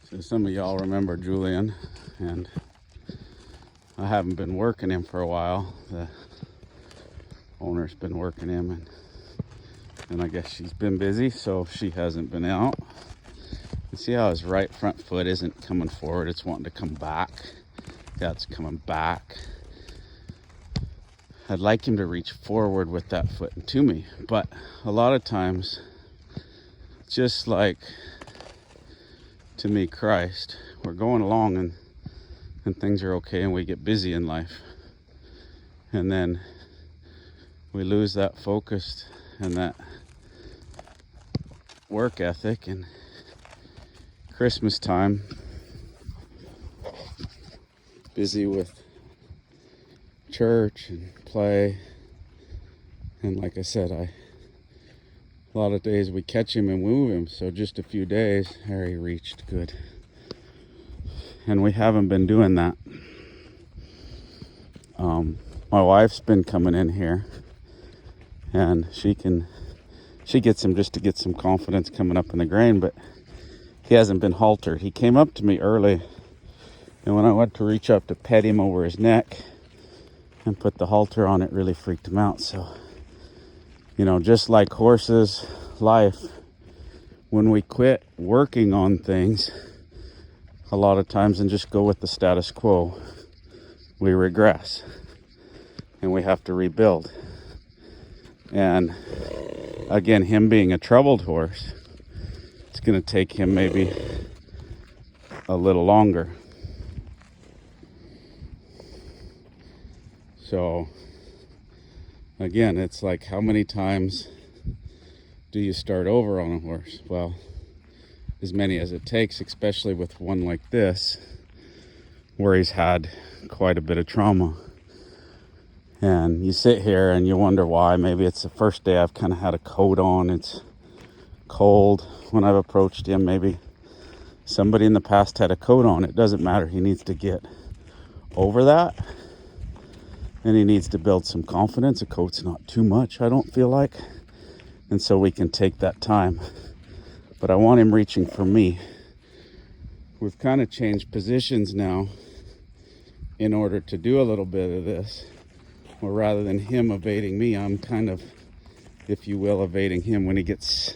So some of y'all remember Julian, and I haven't been working him for a while. The owner's been working him, and I guess she's been busy, so she hasn't been out. You see how his right front foot isn't coming forward, it's wanting to come back. Yeah, it's coming back. I'd like him to reach forward with that foot and to me, but a lot of times, just like to me, Christ, we're going along and things are okay and we get busy in life. And then we lose that focus and that work ethic. And Christmas time, busy with church and play. And like I said, a lot of days we catch him and move him. So just a few days, Harry reached good. And we haven't been doing that. My wife's been coming in here, and she gets him just to get some confidence coming up in the grain, but he hasn't been haltered. He came up to me early, and when I went to reach up to pet him over his neck and put the halter on, it really freaked him out. So, just like horses, life, when we quit working on things a lot of times and just go with the status quo, we regress and we have to rebuild. And again, him being a troubled horse, it's going to take him maybe a little longer. So again, it's like, how many times do you start over on a horse? Well, as many as it takes, especially with one like this, where he's had quite a bit of trauma. And you sit here and you wonder why. Maybe it's the first day I've kind of had a coat on. It's cold when I've approached him. Maybe somebody in the past had a coat on. It doesn't matter. He needs to get over that. And he needs to build some confidence. A coat's not too much, I don't feel like. And so we can take that time. But I want him reaching for me. We've kind of changed positions now in order to do a little bit of this. Or rather than him evading me, I'm kind of, if you will, evading him when he gets...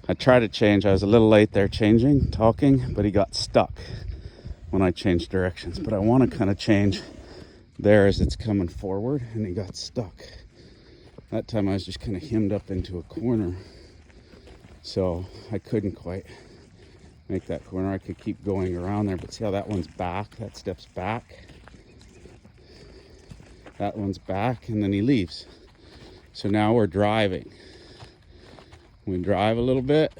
I try to change. I was a little late there talking, but he got stuck when I changed directions. But I want to kind of change there as it's coming forward, and he got stuck. That time I was just kind of hemmed up into a corner. So I couldn't quite make that corner. I could keep going around there, but see how that one's back? That steps back. That one's back, and then he leaves. So now we're driving. We drive a little bit.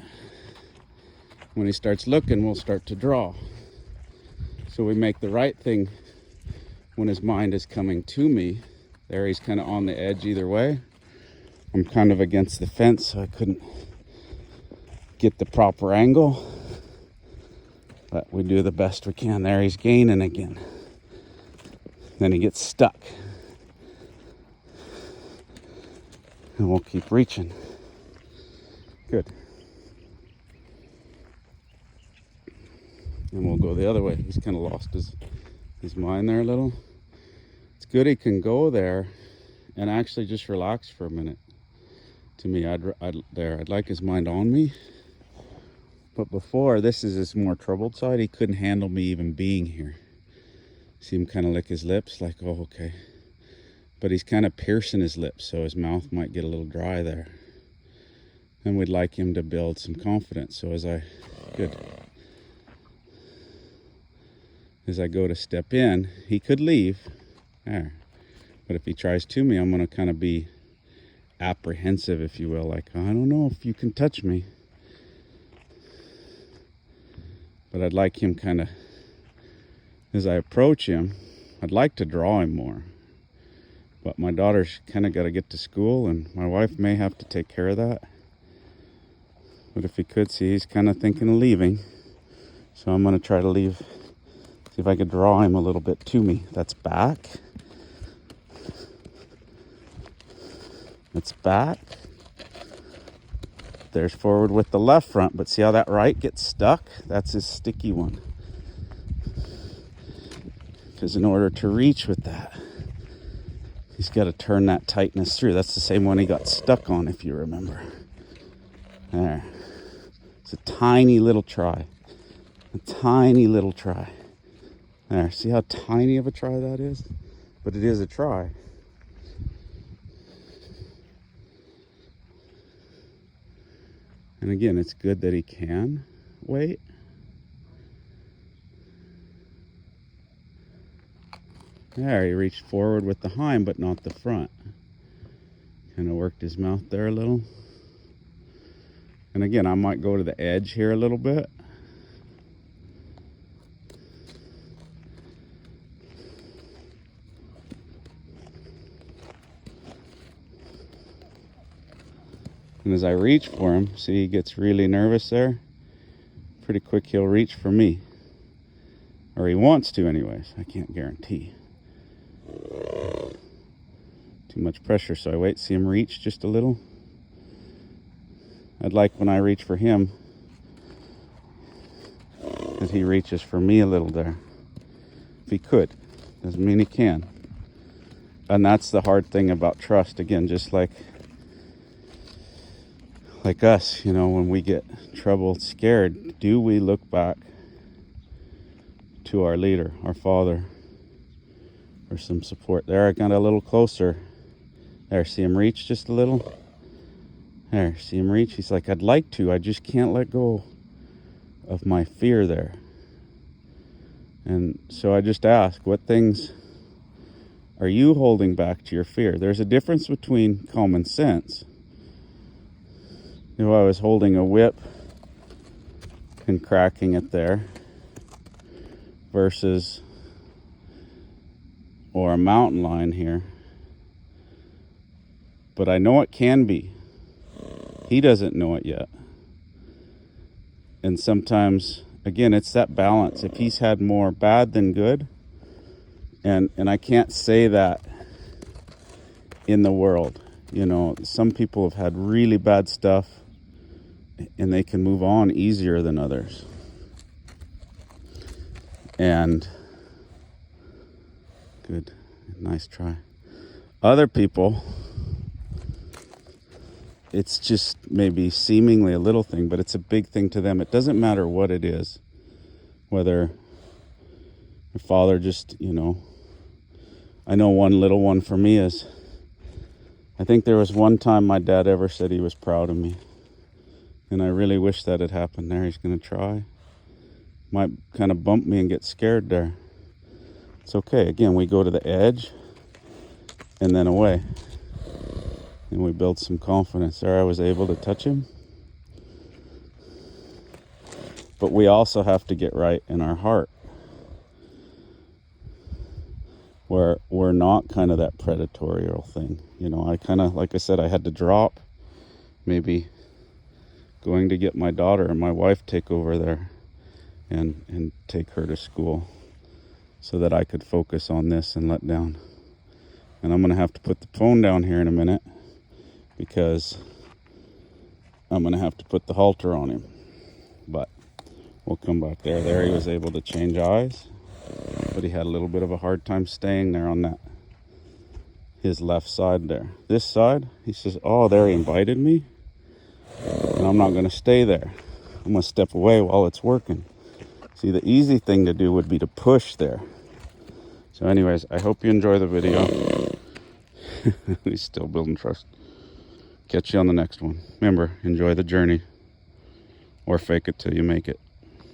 When he starts looking, we'll start to draw. So we make the right thing when his mind is coming to me. There he's kind of on the edge either way. I'm kind of against the fence, so I couldn't get the proper angle. But we do the best we can. There he's gaining again. Then he gets stuck. And we'll keep reaching. Good. And we'll go the other way. He's kind of lost his mind there a little. It's good he can go there and actually just relax for a minute. To me, I'd like his mind on me. But before, this is his more troubled side. He couldn't handle me even being here. See him kind of lick his lips like, oh, okay. But he's kind of piercing his lips, so his mouth might get a little dry there. And we'd like him to build some confidence. So as I go to step in, he could leave. There. But if he tries to me, I'm going to kind of be apprehensive, if you will. Like, I don't know if you can touch me. But I'd like him kind of, as I approach him, I'd like to draw him more. But my daughter's kind of got to get to school, and my wife may have to take care of that. But if he could see, he's kind of thinking of leaving. So I'm going to try to leave, see if I could draw him a little bit to me. That's back. It's back. There's forward with the left front, but see how that right gets stuck? That's his sticky one. Because in order to reach with that, he's got to turn that tightness through. That's the same one he got stuck on, if you remember. There. It's a tiny little try. A tiny little try. There. See how tiny of a try that is? But it is a try. And again, it's good that he can wait. There, he reached forward with the hind, but not the front. Kind of worked his mouth there a little. And again, I might go to the edge here a little bit. And as I reach for him, see he gets really nervous there. Pretty quick he'll reach for me. Or he wants to anyways, I can't guarantee. Too much pressure, so I wait, see him reach just a little. I'd like when I reach for him that he reaches for me a little there. If he could, doesn't mean he can. And that's the hard thing about trust. Again, just like us, you know, when we get troubled, scared, do we look back to our leader, our father, for some support? There, I got a little closer. There, see him reach just a little? There, see him reach? He's like, I'd like to, I just can't let go of my fear there. And so I just ask, what things are you holding back to your fear? There's a difference between common sense. If I was holding a whip and cracking it there versus, or a mountain lion here, but I know it can be. He doesn't know it yet. And sometimes, again, it's that balance. If he's had more bad than good, and I can't say that in the world. You know, some people have had really bad stuff and they can move on easier than others. And good, nice try. Other people, it's just maybe seemingly a little thing, but it's a big thing to them. It doesn't matter what it is, whether your father just, you know, I know one little one for me is, I think there was one time my dad ever said he was proud of me. And I really wish that had happened there. He's going to try. Might kind of bump me and get scared there. It's okay. Again, we go to the edge and then away. And we build some confidence. There I was able to touch him. But we also have to get right in our heart, where we're not kind of that predatorial thing. You know, I kind of, like I said, I had to drop maybe going to get my daughter and my wife take over there and take her to school so that I could focus on this and let down. And I'm going to have to put the phone down here in a minute because I'm going to have to put the halter on him. But we'll come back there. There he was able to change eyes, but he had a little bit of a hard time staying there on that, his left side there. This side, he says, oh, there he invited me. And I'm not going to stay there. I'm going to step away while it's working. See, the easy thing to do would be to push there. So anyways, I hope you enjoy the video. He's still building trust. Catch you on the next one. Remember, enjoy the journey or fake it till you make it.